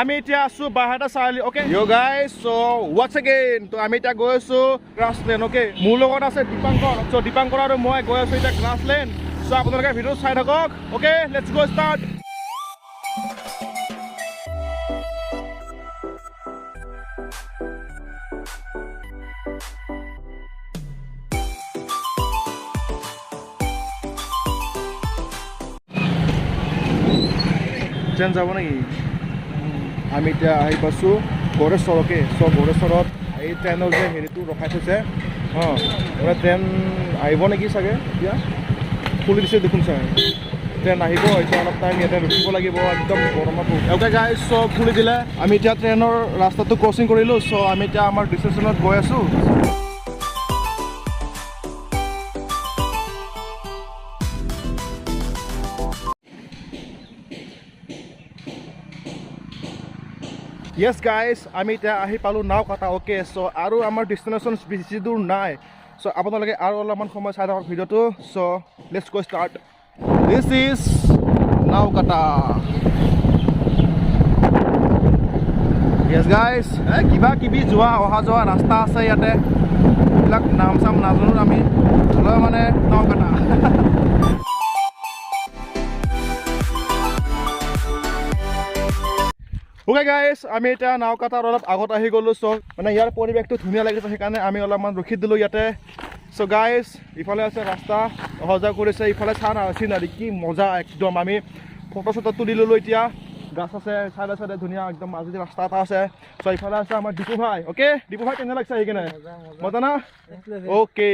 আমি এতিয়া আছো Bahata Chariali okay you guys so what's again তো আমি এতিয়া গৈ আছো গ্ৰাছলেণ্ড ওকে মোৰ লগত আছে দীপাংকৰ সো দীপাংকৰ আৰু মই গৈ আছো এতিয়া গ্ৰাছলেণ্ড সো আপোনালোকে ভিডিও চাই থাকক okay let's go start train যাব নেকি আমি এতিয়া আহি পাইছোঁ গড়েশ্বৰকে চ' গড়েশ্বৰত এই ট্ৰেইনৰ যে হেৰিটো ৰখাই থৈছে অঁ মানে ট্ৰেইন আহিব নেকি চাগে এতিয়া খুলি দিছে দেখোন চাগে ট্ৰেইন আহিব এতিয়া অলপ টাইম ইয়াতে ৰখিব লাগিব একদম গৰমত ওকে গাইজ চ' খুলি দিলে আমি এতিয়া ট্ৰেইনৰ ৰাস্তাটো ক্ৰচিং কৰিলোঁ চ' আমি এতিয়া আমাৰ ডেষ্টিনেশ্যনত গৈ আছোঁ Yes guys, আমি এতিয়া আহি পালোঁ নাওকাটা ওকে চ' আৰু আমাৰ ডেষ্টিনেশ্যন বেছি দূৰ নাই চ' আপোনালোকে আৰু অলপমান সময় চাই থাকক ভিডিঅ'টো so' let's go start this is Naokata yes guys কিবা কিবি যোৱা অহা যোৱা ৰাস্তা আছে ইয়াতে এইবিলাক নাম চাম নাজানো আমি হ'লেও মানে নাওকাটা ওকে গাইজ আমি এতিয়া নাওকাটাৰ অলপ আগত আহি গ'লোঁ চ' মানে ইয়াৰ পৰিৱেশটো ধুনীয়া লাগিছে সেইকাৰণে আমি অলপমান ৰখি দিলোঁ ইয়াতে চ' গাইজ ইফালে আছে ৰাস্তা অহা যোৱা কৰিছে ইফালে চিনাৰী কি মজা একদম আমি ফটো চটো তুলি ল'লোঁ এতিয়া গাছ আছে চাইডে চাইডে ধুনীয়া একদম মাজুলী ৰাস্তা এটা আছে চ' ইফালে আছে আমাৰ দীপু ভাই অ'কে দীপু ভাই কেনে লাগিছে আহি কিনে মজা না অ'কে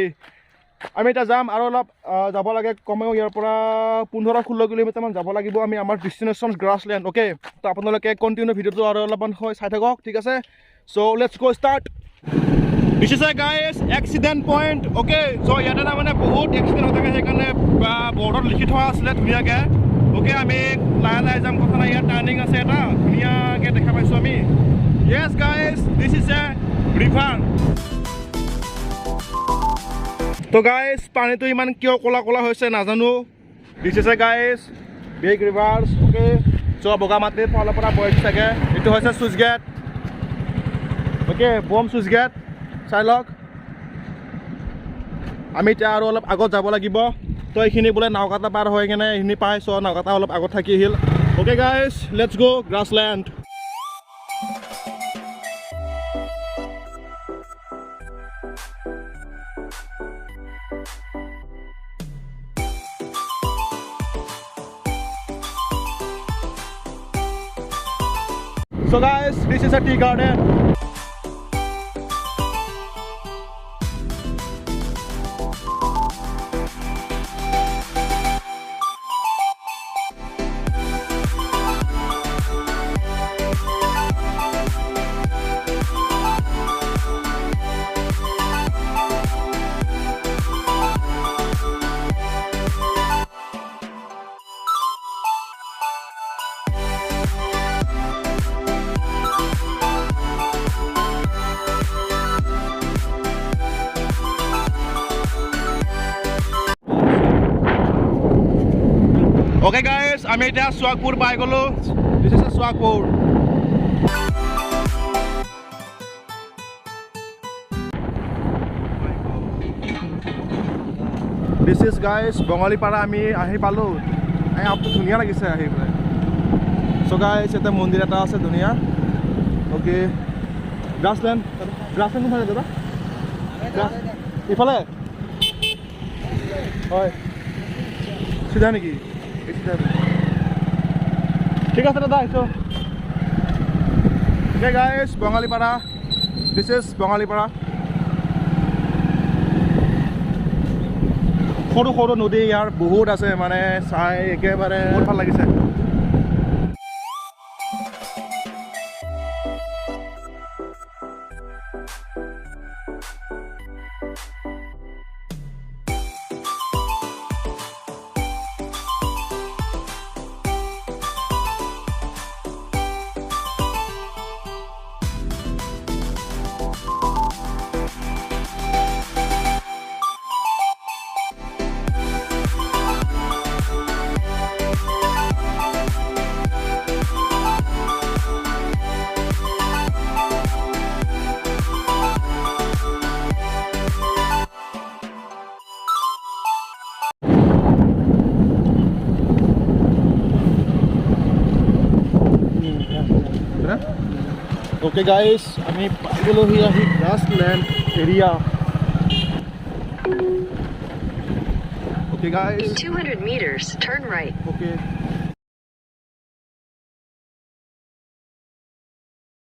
আমি এতিয়া যাম আৰু অলপ যাব লাগে কমেও ইয়াৰ পৰা 15-16 কিলোমিটাৰমান যাব লাগিব আমি আমাৰ ডেষ্টিনেশ্যন গ্ৰাছলেণ্ড অ'কে তো আপোনালোকে কণ্টিনিউ ভিডিঅ'টো আৰু অলপমান চাই থাকক ঠিক আছে so' let's go start this is a guys accident point okay so' ইয়াতে তাৰমানে বহুত এক্সিডেণ্ট হৈ থাকে সেইকাৰণে বৰ্ডত লিখি থোৱা আছিলে ধুনীয়াকৈ অ'কে আমি লাহে লাহে যাম কথা নাই ইয়াত টাৰ্ণিং আছে এটা ধুনীয়াকৈ দেখা পাইছোঁ আমি yes guys this is a river তো গাইজ পানীটো ইমান কিয় ক'লা ক'লা হৈছে নাজানো this is a guys big rivers okay so' বগামাটিৰ ফালৰ পৰা বৈ থাকে এইটো হৈছে চুইচ গেট অ'কে বম চুইচ গেট চাই লওক আমি এতিয়া আৰু অলপ আগত যাব লাগিব তো এইখিনি বোলে নাওকাটা পাৰ হৈ কেনে এইখিনি পাই চ' নাওকাটা অলপ আগত থাকি আহিল okay guys let's go grassland So guys, this is a tea garden. Okay guys, আমি এতিয়া সোৱাগপুৰ পাই গ'লোঁ this is Sowagpur this is guys Bangalipara আমি আহি পালোঁ আপটো ধুনীয়া লাগিছে আহি পেলাই চ' গাইজ ইয়াতে মন্দিৰ এটা আছে ধুনীয়া অ'কে গ্ৰাছলেণ্ড কোনফালে দাদা ইফালে হয় চিধা নেকি ঠিক আছে দাদা আহিছোঁ অ'কে গাইজ বঙালীপাৰা দিছ ইজ বঙালীপাৰা সৰু সৰু নদী ইয়াৰ বহুত আছে মানে চাই একেবাৰে বহুত ভাল লাগিছে না ওকে গাইস আমি পাই গ'লোহি আহি grassland area Okay guys. In 200 meters, turn right. Okay.